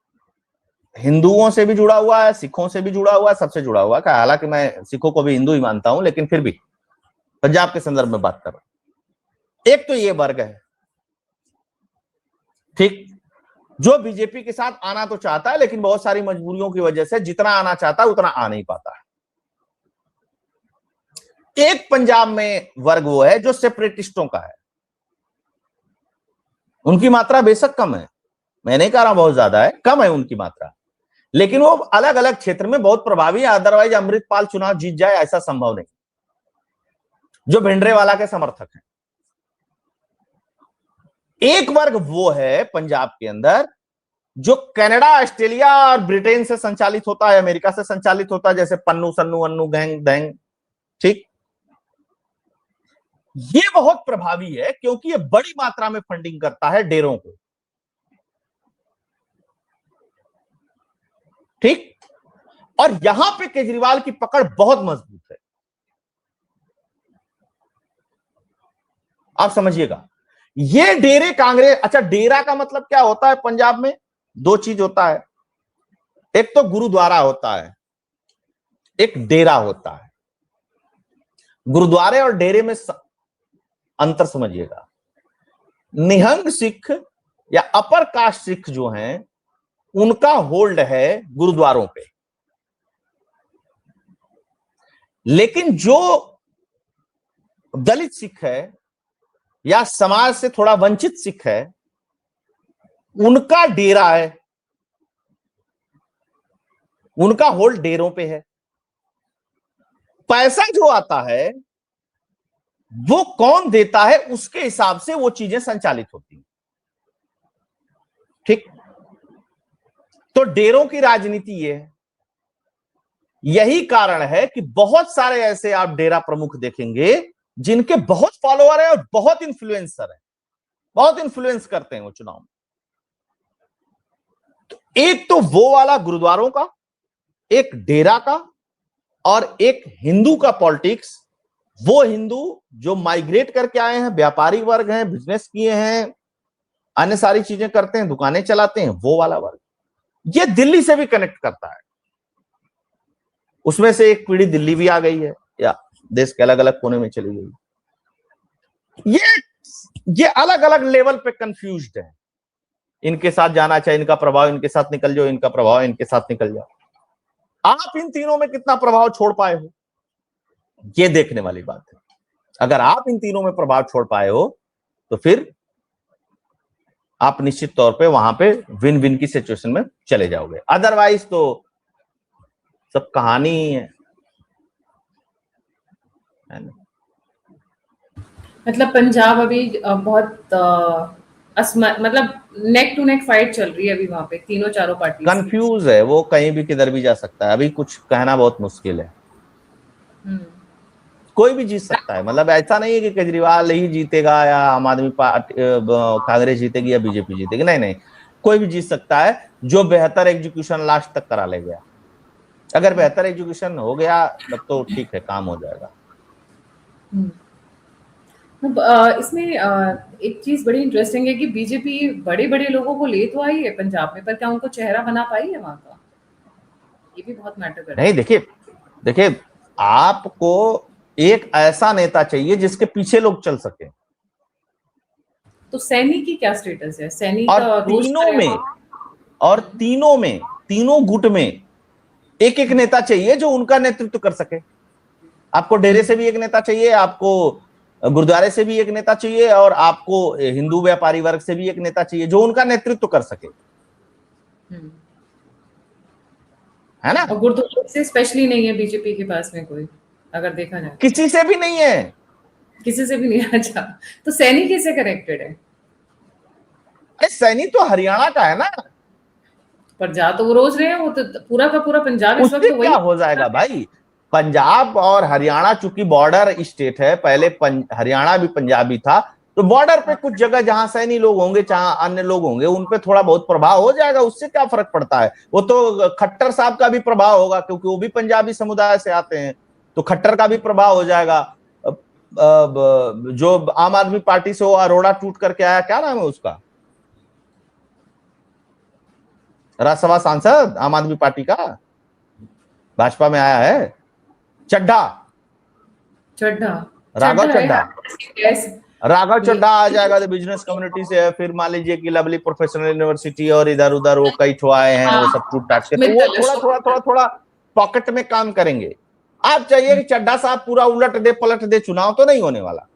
हिंदुओं से भी जुड़ा हुआ है, सिखों से भी जुड़ा हुआ है, सबसे जुड़ा हुआ है। हालांकि मैं सिखों को भी हिंदू ही मानता हूं, लेकिन फिर भी पंजाब के संदर्भ में बात कर रहा हूं। एक तो ये वर्ग है, ठीक, जो बीजेपी के साथ आना तो चाहता है, लेकिन बहुत सारी मजबूरियों की वजह से जितना आना चाहता है उतना आ नहीं पाता है। एक पंजाब में वर्ग वो है जो सेपरेटिस्टों का है। उनकी मात्रा बेशक कम है, मैं नहीं कह रहा बहुत ज्यादा है, कम है उनकी मात्रा, लेकिन वो अलग अलग क्षेत्र में बहुत प्रभावी है। अदरवाइज अमृतपाल चुनाव जीत जाए ऐसा संभव नहीं, जो भिंडरेवाला के समर्थक हैं। एक वर्ग वो है पंजाब के अंदर जो कनाडा, ऑस्ट्रेलिया और ब्रिटेन से संचालित होता है, अमेरिका से संचालित होता है, जैसे पन्नू सन्नू अन्नू गैंग दैंग, ठीक। ये बहुत प्रभावी है क्योंकि ये बड़ी मात्रा में फंडिंग करता है डेरों को, ठीक। और यहां पे केजरीवाल की पकड़ बहुत मजबूत है, आप समझिएगा। ये डेरे कांग्रेस, अच्छा डेरा का मतलब क्या होता है पंजाब में? 2 चीज होता है, एक तो गुरुद्वारा होता है, एक डेरा होता है। गुरुद्वारे और डेरे में अंतर समझिएगा। निहंग सिख या अपर कास्ट सिख जो हैं, उनका होल्ड है गुरुद्वारों पे, लेकिन जो दलित सिख है या समाज से थोड़ा वंचित सिख है, उनका डेरा है, उनका होल्ड डेरों पे है। पैसा जो आता है वो कौन देता है उसके हिसाब से वो चीजें संचालित होती हैं, ठीक। तो तो डेरों की राजनीति ये है। यही कारण है कि बहुत सारे ऐसे आप डेरा प्रमुख देखेंगे जिनके बहुत फॉलोअर है और बहुत इन्फ्लुएंसर है, बहुत इन्फ्लुएंस करते हैं वो चुनाव में। तो एक तो वो वाला गुरुद्वारों का, एक डेरा का, और एक हिंदू का पॉलिटिक्स। वो हिंदू जो माइग्रेट करके आए हैं, व्यापारी वर्ग हैं, बिजनेस किए हैं, अन्य सारी चीजें करते हैं, दुकानें चलाते हैं, वो वाला वर्ग ये दिल्ली से भी कनेक्ट करता है। उसमें से एक पीढ़ी दिल्ली भी आ गई है या देश के अलग अलग कोने में चली गई। ये अलग अलग लेवल पे कंफ्यूज्ड है। इनके साथ जाना चाहिए, इनका प्रभाव इनके साथ निकल जाओ, इनका प्रभाव इनके साथ निकल जाओ। आप इन तीनों में कितना प्रभाव छोड़ पाए हो, ये देखने वाली बात है। अगर आप इन तीनों में प्रभाव छोड़ पाए हो तो फिर आप निश्चित तौर पे वहां पे विन विन की सिचुएशन में चले जाओगे, अदरवाइज तो सब कहानी ही है ना? मतलब पंजाब अभी बहुत मतलब नेक टू नेक फाइट चल रही है अभी वहां पे, तीनों चारों पार्टी कंफ्यूज है वो, कहीं भी किधर भी जा सकता है, अभी कुछ कहना बहुत मुश्किल है। कोई भी जीत सकता है, मतलब ऐसा नहीं है कि केजरीवाल ही जीतेगा या आम आदमी पार्टी कांग्रेस जीतेगी या बीजेपी जीतेगी, नहीं नहीं, कोई भी जीत सकता है जो बेहतर एग्जीक्यूशन लास्ट तक करा ले गया। अगर बेहतर एजुकेशन हो गया तब तो ठीक है, काम हो जाएगा। इसमें एक चीज बड़ी इंटरेस्टिंग है कि बीजेपी बड़े बड़े लोगों को ले तो आई है पंजाब में, पर क्या उनको चेहरा बना पाई है वहां का? ये भी बहुत मैटर करता है। नहीं, देखिए देखिए, आपको एक ऐसा नेता चाहिए जिसके पीछे लोग चल सके। तो सैनी की क्या स्टेटस है? सैनी और का रोज तीनों में तीनों गुट में एक एक नेता चाहिए जो उनका नेतृत्व कर सके। आपको डेरे से भी एक नेता चाहिए, आपको गुरुद्वारे से भी एक नेता चाहिए, और आपको हिंदू व्यापारी वर्ग से भी एक नेता चाहिए जो उनका नेतृत्व कर सके, है ना? और गुरुद्वारे से स्पेशली नहीं है बीजेपी के पास में कोई, अगर देखा जाए किसी से भी नहीं है, किसी से भी नहीं। अच्छा, तो सैनी कैसे कनेक्टेड है? अरे सैनी तो हरियाणा का है ना, पर जा तो वो रोज रहे हैं, वो तो पूरा का पूरा पंजाब इस वक्त उससे तो क्या हो जाएगा भाई? पंजाब और हरियाणा चूंकि बॉर्डर स्टेट है, पहले हरियाणा भी पंजाबी था, तो बॉर्डर पे कुछ जगह जहां सैनी लोग होंगे, जहां अन्य लोग होंगे, उन पे थोड़ा बहुत प्रभाव हो जाएगा, उससे क्या फर्क पड़ता है? वो तो खट्टर साहब का भी प्रभाव होगा क्योंकि वो भी पंजाबी समुदाय से आते हैं, तो खट्टर का भी प्रभाव हो जाएगा। जो आम आदमी पार्टी से वो अरोड़ा टूट करके आया, क्या नाम है उसका, राज्यसभा सांसद आम आदमी पार्टी का, भाजपा में आया है, चड्ढा, राघव चड्ढा आ जाएगा तो बिजनेस कम्युनिटी से है, फिर मान लीजिए कि लवली प्रोफेशनल यूनिवर्सिटी और इधर उधर वो कई ठो आए हैं, वो सब टूट टाट के, तो वो थोड़ा थोड़ा थोड़ा थोड़ा पॉकेट में काम करेंगे। आप चाहिए कि चड्ढा साहब पूरा उलट दे पलट दे, चुनाव तो नहीं होने वाला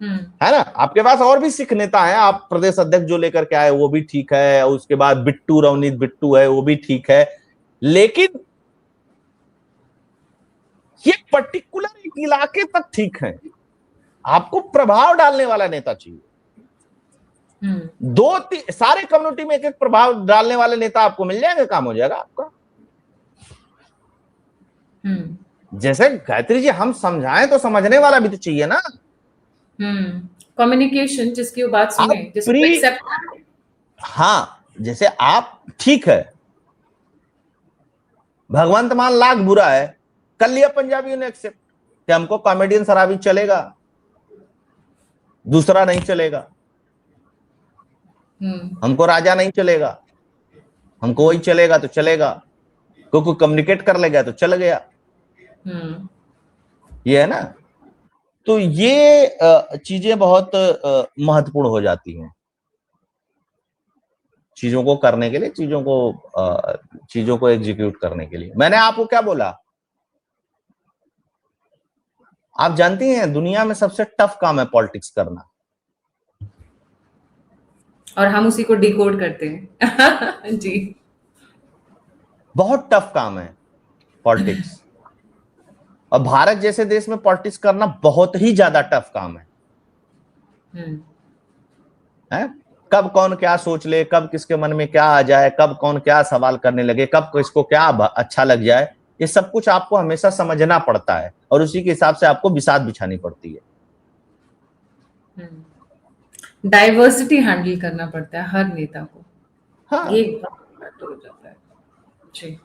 है ना। आपके पास और भी सिख नेता हैं, आप प्रदेश अध्यक्ष जो लेकर के आए वो भी ठीक है, उसके बाद बिट्टू रवनीत बिट्टू है, वो भी ठीक है, लेकिन ये पर्टिकुलर एक इलाके तक ठीक है। आपको प्रभाव डालने वाला नेता चाहिए। सारे कम्युनिटी में एक एक प्रभाव डालने वाले नेता आपको मिल जाएंगे, काम हो जाएगा आपका। जैसे गायत्री जी, हम समझाएं तो समझने वाला भी तो चाहिए ना। कम्युनिकेशन, जिसकी वो बात सुने, जिसको एक्सेप्ट। हाँ, जैसे आप ठीक है, भगवंत मान लाख बुरा है, कर लिया पंजाबियों ने एक्सेप्ट कि हमको कॉमेडियन शराबी चलेगा, दूसरा नहीं चलेगा, हमको राजा नहीं चलेगा, हमको वही चलेगा तो चलेगा, क्योंकि कम्युनिकेट कर लेगा तो चल गया। ये है ना। तो ये चीजें बहुत महत्वपूर्ण हो जाती हैं चीजों को करने के लिए, चीजों को एग्जीक्यूट करने के लिए। मैंने आपको क्या बोला? आप जानती हैं दुनिया में सबसे टफ काम है पॉलिटिक्स करना, और हम उसी को डिकोड करते हैं। जी, बहुत टफ काम है पॉलिटिक्स। और भारत जैसे देश में पॉलिटिक्स करना बहुत ही ज्यादा टफ काम है। कब कौन क्या सोच ले, कब किसके मन में क्या आ जाए, कब कौन क्या सवाल करने लगे, कब किसको क्या अच्छा लग जाए, ये सब कुछ आपको हमेशा समझना पड़ता है और उसी के हिसाब से आपको बिसात बिछानी पड़ती है। डाइवर्सिटी हैंडल करना पड़ता है हर नेता को। हाँ। ये एक फैक्टर हो जाता है जी।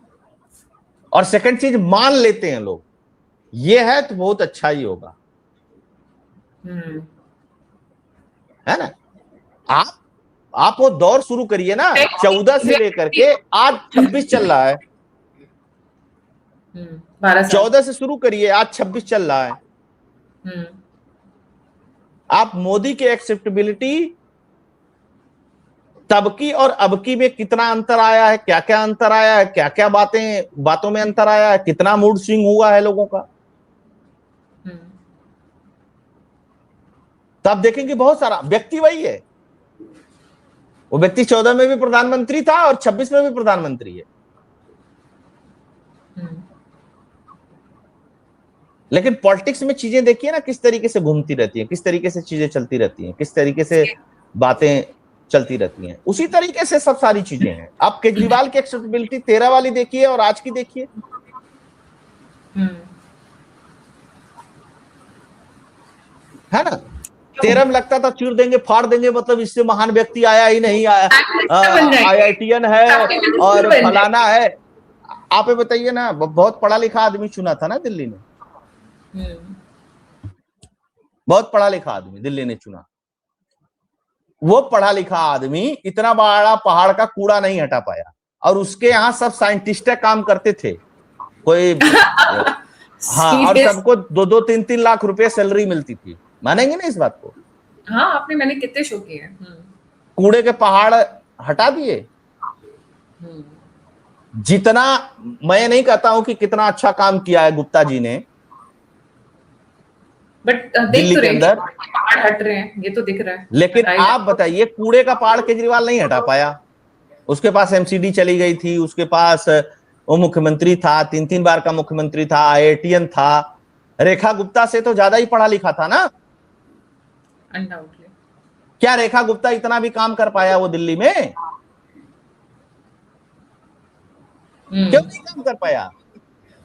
और सेकंड चीज, मान लेते हैं लोग ये है तो बहुत अच्छा ही होगा, है ना। आप वो दौर शुरू करिए ना, 14 से लेकर के आज 26 चल रहा है। 14 से शुरू करिए, आज 26 चल रहा है। आप मोदी की एक्सेप्टेबिलिटी तब की और अब की में कितना अंतर आया है, क्या क्या अंतर आया है, क्या क्या बातों में अंतर आया है, कितना मूड स्विंग हुआ है लोगों का, तब देखेंगे बहुत सारा। व्यक्ति वही है, वो व्यक्ति 14 में भी प्रधानमंत्री था और 26 में भी प्रधानमंत्री है। लेकिन पॉलिटिक्स में चीजें देखिए ना किस तरीके से घूमती रहती हैं, किस तरीके से चीजें चलती रहती हैं, किस तरीके से बातें चलती रहती हैं, उसी तरीके से सब सारी चीजें हैं। आप केजरीवाल की एक्सेप्टेबिलिटी 13 वाली देखिए और आज की देखिए। है ना, 13 में लगता था चीर देंगे फाड़ देंगे, मतलब इससे महान व्यक्ति आया ही नहीं, आया IITN है और फलाना है। आप ये बताइए ना, बहुत पढ़ा लिखा आदमी चुना था ना दिल्ली ने, बहुत पढ़ा लिखा आदमी दिल्ली ने चुना। वो पढ़ा लिखा आदमी इतना बड़ा पहाड़ का कूड़ा नहीं हटा पाया, और उसके यहाँ सब साइंटिस्ट काम करते थे कोई हाँ, और सबको 2-3 लाख रुपए सैलरी मिलती थी। मानेंगे ना इस बात को? हाँ, मैंने कितने शो किए हैं। कूड़े के पहाड़ हटा दिए। जितना, मैं नहीं कहता हूं कि कितना अच्छा काम किया है गुप्ता जी ने, बट दिल्ली के अंदर पहाड़ हट रहे हैं, ये तो दिख रहा है। लेकिन आप बताइए, कूड़े का पहाड़ केजरीवाल नहीं हटा पाया। उसके पास MCD चली गई थी, उसके पास वो मुख्यमंत्री था, 3 बार का मुख्यमंत्री था, IITN था। रेखा गुप्ता से तो ज्यादा ही पढ़ा लिखा था ना। अनडाउटली। क्या रेखा गुप्ता इतना भी काम कर पाया वो दिल्ली में? क्यों नहीं काम कर पाया?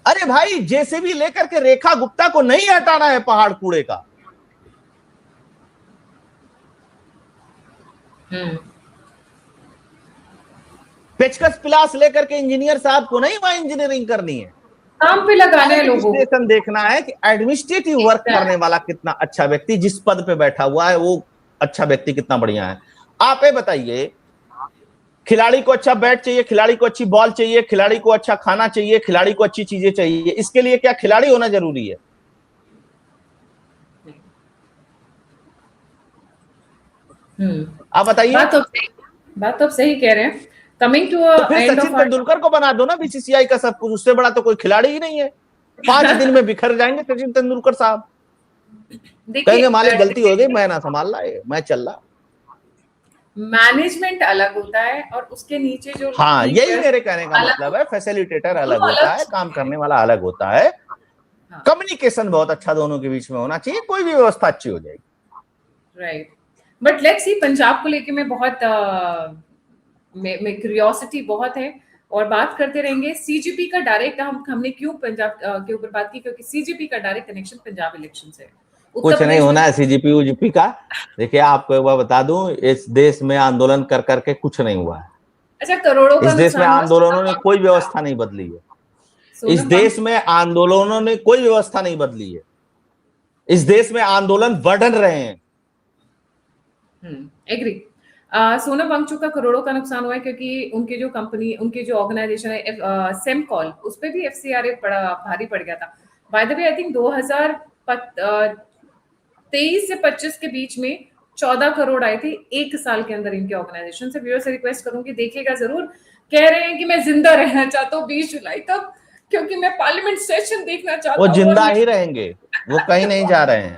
अरे भाई, JCB लेकर के रेखा गुप्ता को नहीं हटाना है पहाड़ कूड़े का। पेचकस पिलास लेकर के इंजीनियर साहब को नहीं वहां इंजीनियरिंग करनी है, काम पे लगाने लोगों को। स्टेशन देखना है कि एडमिनिस्ट्रेटिव वर्क करने वाला कितना अच्छा व्यक्ति, जिस पद पे बैठा हुआ है वो अच्छा व्यक्ति कितना बढ़िया है। आप ये बताइए, खिलाड़ी को अच्छा बैट चाहिए, खिलाड़ी को अच्छी बॉल चाहिए, खिलाड़ी को अच्छा खाना चाहिए, खिलाड़ी को अच्छी चीजें चाहिए, इसके लिए क्या खिलाड़ी होना जरूरी है? आप बताइए। बात तो सही कह रहे हैं। कमिंग टू तो फिर सचिन तेंदुलकर को बना दो ना BCCI का सब कुछ, उससे बड़ा तो कोई खिलाड़ी ही नहीं है। 5 दिन में बिखर जाएंगे सचिन तेंदुलकर साहब, कहेंगे मालिक गलती हो गई, मैं ना संभाल रहा है, मैं चल रहा। मैनेजमेंट अलग होता है और उसके नीचे जो, हाँ, यही मेरे कहने का मतलब है। फैसिलिटेटर अलग होता है, काम करने वाला अलग होता है। कम्युनिकेशन बहुत अच्छा दोनों के बीच में होना चाहिए, कोई भी व्यवस्था अच्छी हो जाएगी। Right, but let's see, Punjab को लेके मैं बहुत क्यूरियोसिटी बहुत है और बात करते रहेंगे। CGP का डायरेक्ट हमने क्यों पंजाब के ऊपर बात की, क्योंकि CGP का डायरेक्ट कनेक्शन पंजाब इलेक्शन से। कुछ नहीं होना है CGP UGP का। देखिए, आपको एक बार बता दूं, इस देश में आंदोलन कर करके कुछ नहीं हुआ है। अच्छा, करोड़ों का इस देश में आंदोलनों ने कोई व्यवस्था नहीं बदली है। इस देश में आंदोलनों ने कोई व्यवस्था नहीं बदली है। इस देश में आंदोलन बढ़ रहे हैं। एग्री। सोनम वांगचुक का करोड़ों का नुकसान हुआ है, क्योंकि उनकी जो कंपनी, उनकी जो ऑर्गेनाइजेशन है सेमकॉल, उस पर भी FCRA बड़ा भारी पड़ गया था। By the way, I think 2023 से 25 के बीच में 14 करोड़ आए थे एक साल के अंदर इनके ऑर्गेनाइजेशन से। व्यूअर से रिक्वेस्ट करूंगी, देखिएगा जरूर। कह रहे हैं कि मैं जिंदा रहना चाहता हूँ 20 जुलाई तक, क्योंकि मैं पार्लियामेंट सेशन देखना चाहता हूँ। वो जिंदा ही रहेंगे, वो कहीं नहीं जा रहे हैं।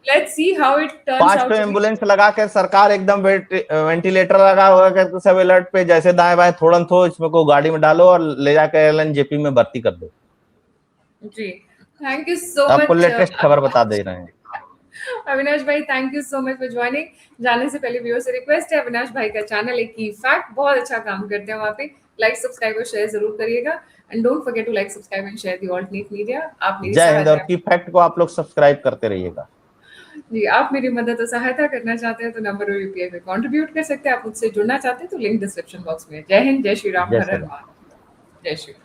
Let's see how it turns 5 out. तो एम्बुलेंस लगा के सरकार एकदम वेंटिलेटर लगा हुआ है, सब अलर्ट पे, जैसे दाएं बाएं थोड़न थो इसमें को गाड़ी में डालो और ले जाकर LNJP में भर्ती कर दो। जी, थैंक यू सो मच। आपको लेटेस्ट खबर बता दे रहे हैं। अविनाश भाई, thank you so much for joining. जाने से पहले व्यूअर से रिक्वेस्ट है, अविनाश भाई का चैनल एक की फैक्ट बहुत अच्छा काम करते हैं, वहाँ पे लाइक सब्सक्राइब और शेयर जरूर करिएगा। And don't forget to like subscribe and share the alternate media. आप मेरी जय हिंद। और सहायता की फैक्ट को आप लोग सब्सक्राइब करते रहिएगा। जी, आप मेरी मदद और सहायता करना चाहते हैं तो नंबर और यूपीआई पे कंट्रीब्यूट कर सकते हैं। आप मुझसे जुड़ना चाहते हैं तो लिंक डिस्क्रिप्शन बॉक्स में। जय हिंद, जय श्री राम, जय हर श्री हर राम। महादेव। जय श्री राम।